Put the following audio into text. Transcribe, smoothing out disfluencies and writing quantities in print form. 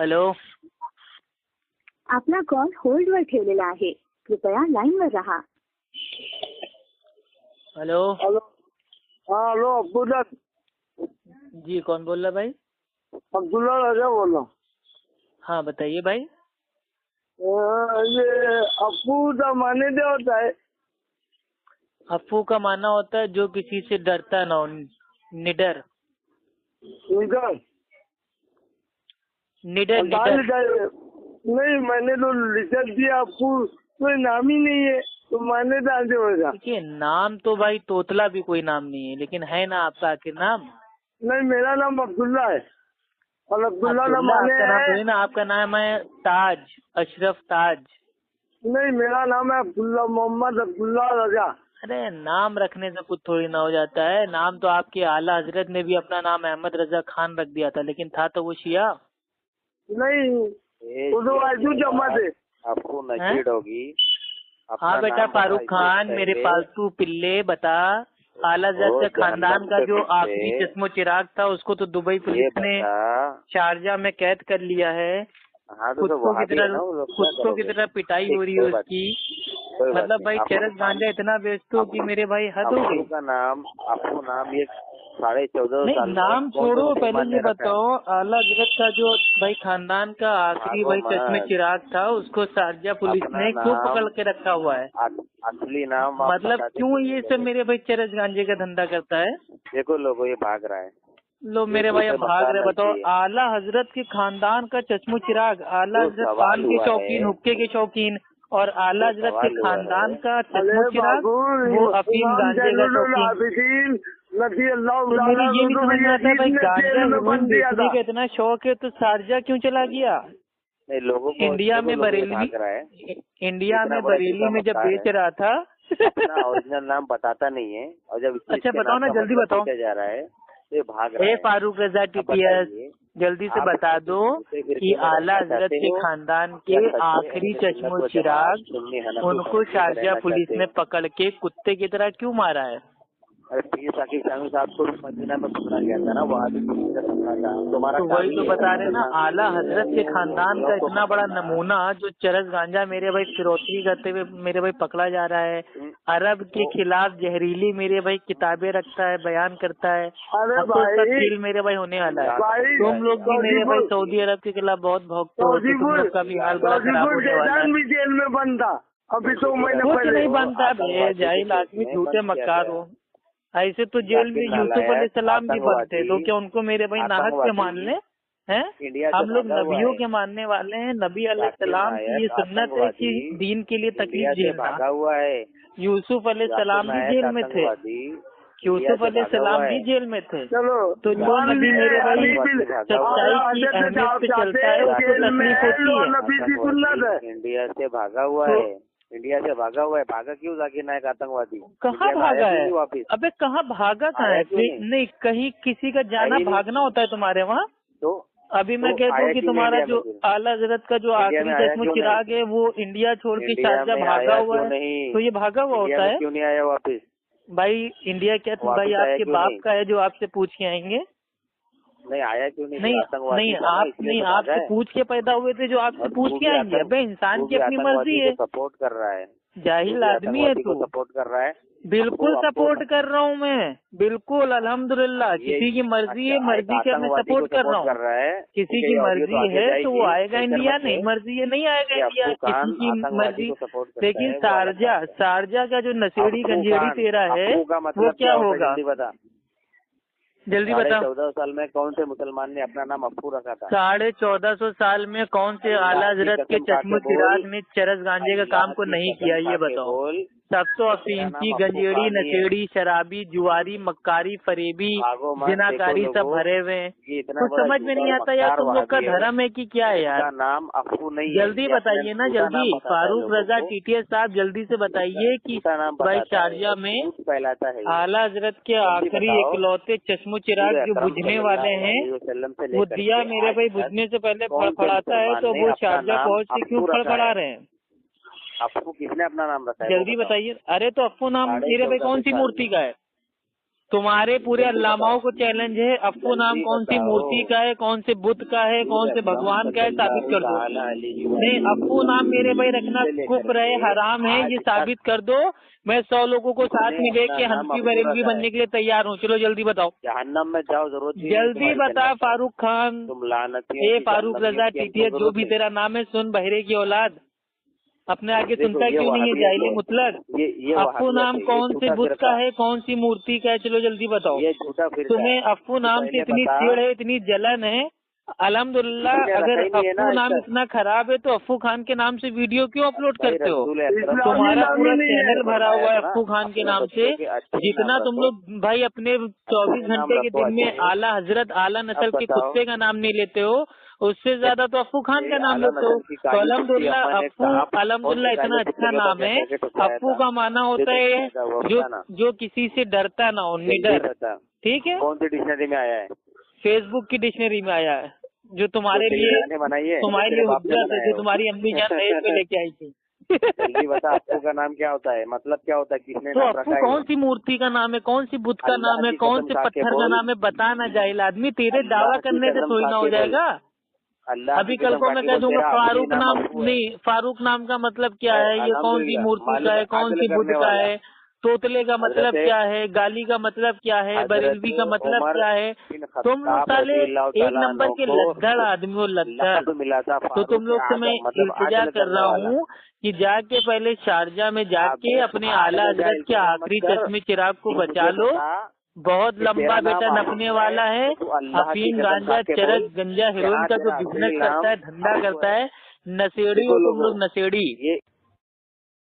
Hello. आपला call होल्डवर ठेवलेला आहे, कृपया लाईनवर रहा. हेलो. हेलो. हाँ हेलो अब्दुल्ला. जी कौन बोल रहा भाई? अब्दुल्ला राजा बोल रहा हूँ. हाँ बताइए भाई. ये अफू का माने क्या होता है? अफू का माना होता है जो किसी से डरता ना हो, निडर. निडर. निडर निडर. नहीं मैंने तो रिसर्च किया, अफू कोई नाम ही नहीं है तो माने डाल दे होगा. देखिए नाम तो भाई तोतला भी कोई नाम नहीं है, लेकिन है ना आपका आखिर नाम? नहीं मेरा नाम अब्दुल्ला है और अब्दुल्ला ना माने है ना. आपका नाम है ताज, अशरफ ताज. नहीं मेरा नाम है अब्दुल्ला, मोहम्मद अब्दुल्ला रजा. अरे नाम रखने से कुछ थोड़ी ना हो जाता है. नाम तो आपके आला हजरत ने भी अपना नाम अहमद रजा खान रख दिया था, लेकिन था तो वो शिया. नहीं उर्दू आजू जमा दे आपको नशीद होगी. हाँ बेटा फारूक खान मेरे पालतू पिल्ले बता. आला हजरत के खानदान का जो आखिरी चश्मो चिराग था उसको तो दुबई पुलिस ने शारजा में कैद कर लिया है. कुत्तों की तरह पिटाई हो रही है उसकी. मतलब भाई चरस गांजा इतना बेचते हो कि मेरे भाई हद हो गई. आपको नाम ये 14.5 साल नाम छोड़ो, पहले ये बताओ आला हजरत का जो भाई खानदान का आखिरी भाई चश्मे चिराग था उसको शारजा पुलिस ने क्यों पकड़ के रखा हुआ है? असली नाम मतलब क्यों ये सब मेरे भाई चरस गांजे का धंधा करता है? देखो लोगो ये भाग रहा है. लो मेरे भाई अब भाग रहे. बताओ आला हजरत के खानदान का चश्मो चिराग, आला हजरत पान के शौकीन, हुक्के के शौकीन, और आला हजरत के खानदान का चश्मो चिराग वो अफीम गांजे का शौकीन. तो मेरी ये नहीं समझ में आता भाई, गांजा बेचने का इतना शौक है तो शारजा क्यों चला गया? लोगों को इंडिया में बरेली में जब बेच रहा था ओरिजिनल नाम बताता नहीं है और जब अच्छा बताओ ना, जल्दी बताओ. जा रहा है ये भाग रहा है. फारूक रजा टीटीएस जल्दी से बता दो कि आला हजरत के खानदान के आखिरी चश्मो चिराग उनको शारजा पुलिस ने पकड़ के कुत्ते की तरह क्यों मारा है? अरे पीर साकिब साहब को मदीना में पकड़ा गया था ना, वहाँ भी तुम्हारा तो वही तो बता रहे ना. आला हजरत के खानदान का इतना बड़ा नमूना जो चरस गांजा मेरे भाई फिरौती करते हुए मेरे भाई पकड़ा जा रहा है. अरब के खिलाफ जहरीली मेरे भाई किताबें रखता है, बयान करता है. खेल मेरे भाई होने वाला है. तुम लोग भी मेरे भाई सऊदी अरब के खिलाफ बहुत भौंकते हो, तुम लोग का भी हाल बड़ा खराब होने वाला है. जेल में बनता अभी तो कुछ नहीं बनता. जाहिल आदमी झूठे मक्कार हो. ऐसे तो जेल में यूसुफ अलैहिस्सलाम भी बनते, तो क्या उनको मेरे भाई नाहक पे मान ले हैं? हम लोग नबियों के मानने वाले हैं. नबी अलैहिस्सलाम की ये सुन्नत है कि दीन के लिए तकलीफ झेलना. यूसुफ अलैहिस्सलाम भी जेल में थे, यूसुफ अलैहिस्सलाम भी जेल में थे. तो जो नबी मेरे भाई सच्चाई की अहमियत पे चलता है उसको तकलीफ होती है. इंडिया से भागा हुआ है. इंडिया से भागा हुआ है. भागा क्यों जाकिर नायक आतंकवादी? कहाँ भागा है? अबे कहाँ भागा कहाँ है? नहीं कहीं किसी का जाना भागना होता है तुम्हारे वहाँ? तो अभी मैं कहता हूँ कि तुम्हारा जो आला हजरत का जो आखिरी चश्मो चिराग है वो इंडिया छोड़ के शारजा भागा हुआ है, तो ये भागा हुआ होता है. क्यों नहीं आया वापिस? भाई इंडिया क्या भाई आपके बाप का है जो आपसे पूछ के आएंगे? नहीं आया क्यों नहीं? नहीं आपसे पूछ के पैदा हुए थे जो आपसे पूछ के आएंगे? अबे इंसान की अपनी मर्जी है. सपोर्ट कर रहा है. जाहिल आदमी है तू. सपोर्ट कर रहा है. बिल्कुल सपोर्ट कर रहा हूँ मैं, बिल्कुल अल्हम्दुलिल्लाह. किसी की मर्जी है, मर्जी के मैं सपोर्ट कर रहा हूँ. किसी की मर्जी है तो वो आएगा इंडिया, नहीं मर्जी है नहीं आएगा इंडिया. किसी की मर्जी. लेकिन शारजा का जो नशेड़ी गंजेड़ी तेरा है वो क्या होगा? जल्दी बताओ. 1400 साल में कौन से मुसलमान ने अपना नाम अफ्फू रखा था? 1450 साल में कौन से आला हजरत के चश्मो चिराग ने चरस गांजे का काम को नहीं किया, ये बताओ. सब तो अफीम की गंजेड़ी, नशेड़ी, शराबी, जुआरी, मक्कारी, फरेबी, जिनाकारी सब भरे हुए हैं. कुछ समझ में नहीं आता यार तुम लोग का धर्म है कि क्या है यार? नाम अफ्फू नहीं. जल्दी बताइए ना जल्दी. फारूक रजा टीटीएस साहब जल्दी से बताइए कि भाई शारजा में आला हजरत के आखिरी इकलौते चश्मो चिराग जो बुझने वाले हैं वो दिया मेरे भाई बुझने से पहले फड़फड़ाता है, तो वो शारजा पहुँच के क्यों फड़फड़ा रहे हैं? अफ्फू किसने अपना नाम रखा है? जल्दी बताइए. अरे तो अफ्फू नाम मेरे भाई कौन सी मूर्ति का है? तुम्हारे पूरे अल्लामाओं को चैलेंज है, अफ्फू नाम कौन सी मूर्ति का है, कौन से बुत का है, कौन से भगवान का है, साबित कर दो। नहीं, अफ्फू नाम मेरे भाई रखना कुफ्र है, हराम है, ये साबित कर दो। मैं 100 लोगों को साथ में लेके हनफी बरेलवी बनने के लिए तैयार हूँ। चलो जल्दी बताओ, जहन्नम में जाओ, जरूरत जल्दी बता फारूक खान। तुम लानत ए फारूक रजा टीटीएस जो भी तेरा नाम है, सुन बहरे की औलाद, अपने आगे सुनता क्यों नहीं है जाहिल मुतलक। अफ्फू नाम कौन से बुत का है, कौन सी मूर्ति का है, चलो जल्दी बताओ। तुम्हें अफ्फू नाम से इतनी चिढ़ है, इतनी जलन है, अल्हम्दुलिल्लाह। अगर अफ्फू नाम इतना खराब है तो अफ्फू खान के नाम से वीडियो क्यों अपलोड करते हो? तुम्हारा पूरा चैनल भरा हुआ है अफ्फू खान के नाम से। जितना तुम लोग भाई अपने 24 घंटे के दिन में आला हजरत आला नस्ल के कुत्ते का नाम नहीं लेते हो, उससे ज्यादा तो अफ्फू खान का नाम लेते हो। तो अल्हम्दुलिल्लाह अफ्फू, अल्हम्दुलिल्लाह इतना अच्छा नाम है। अफ्फू का माना होता है जो किसी से डरता ना हो, निडर। ठीक है, कौन सी डिक्शनरी में आया है? फेसबुक की डिक्शनरी में आया है, जो तुम्हारे लिए हुज्जत है, जो तुम्हारी अम्मी जान पे लेके आई थी। जल्दी बता, अफ्फू का नाम क्या होता है, मतलब क्या होता है, किसने तो अफ्फू कौन सी मूर्ति का नाम है, कौन सी बुत का नाम है, कौन से पत्थर का नाम है, बताना जाहिल आदमी। तेरे दावा करने से थोड़ी ना हो जाएगा। अभी कल को मैं कह दूंगा फारूक नाम नहीं, फारूक नाम का मतलब क्या है, ये कौन सी मूर्ति का है, कौन सी बुद्ध का है, तोतले का मतलब क्या है, गाली का मतलब क्या है, बरेलवी का मतलब क्या है। तुम साले एक नंबर के लद्दड़ आदमी हो, लद्दड़। तो तुम लोग से मैं इल्तिजा कर रहा हूँ कि जाके पहले शारजा में जाके अपने आला हजरत के आखिरी चश्मे चिराग को बचा लो। बहुत लंबा बेटा नपने वाला है, अफीम गांजा चरस गंजा हेरोइन का जो बिजनेस करता है, धंधा करता है, नशेड़ी हो तुम लोग, नशेड़ी।